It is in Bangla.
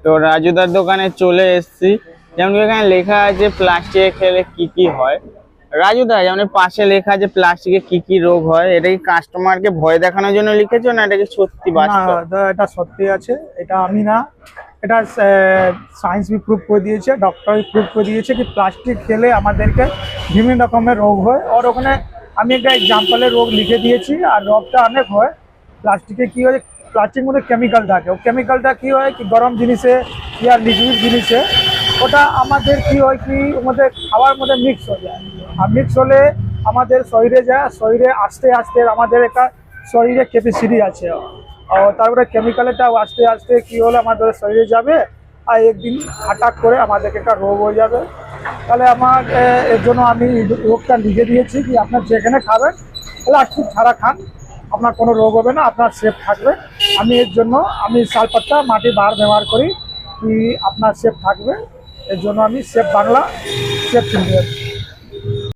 তো রাজুদার দোকানে চলে এসেছি। যেমন এখানে লেখা আছে প্লাস্টিকে খেলে কি কি হয়। রাজুদা, যেমন পাশে লেখা আছে প্লাস্টিকে কি কি রোগ হয়, এটা কি কাস্টমারকে ভয় দেখানোর জন্য লিখেছো না এটা কি সত্যি না বাস্তব? এটা সত্যি আছে, এটা আমি না, এটা সায়েন্স বি প্রুভ করে দিয়েছে, ডক্টর প্রুভ করে দিয়েছে কি প্লাস্টিক খেলে আমাদেরকে বিভিন্ন রকমের রোগ হয়। আর ওখানে আমি একটা এক্সাম্পলের রোগ লিখে দিয়েছি, আর রোগটা অনেক হয়। প্লাস্টিকে কী হয়, প্লাস্টিকের মধ্যে কেমিক্যাল থাকে, ও কেমিক্যালটা কী হয় কি গরম জিনিসে ইয়া লিকুইড জিনিসে ওটা আমাদের কী হয় কি ওর খাওয়ার মধ্যে মিক্স হয়ে যায়। আর মিক্স হলে আমাদের শরীরে যায়, শরীরে আস্তে আস্তে আমাদের একটা শরীরে ক্যাপাসিটি আছে। তারপরে কেমিক্যালটাও আস্তে আস্তে কী হলো আমাদের শরীরে যাবে, আর একদিন হঠাৎ করে আমাদেরকে একটা রোগ হয়ে যাবে। তাহলে আমার এর জন্য আমি রোগটা লিখে দিয়েছি কি আপনার যেখানে খাবেন প্লাস্টিক ছাড়া খান, আপনার কোনো রোগ হবে না, আপনার সেফ থাকবে। আমি এর জন্য আমি শালপাতা মাটি বার ব্যবহার করি কি আপনার সেফ থাকবে, এর জন্য আমি সেফ বাংলা সেফ চিন্তা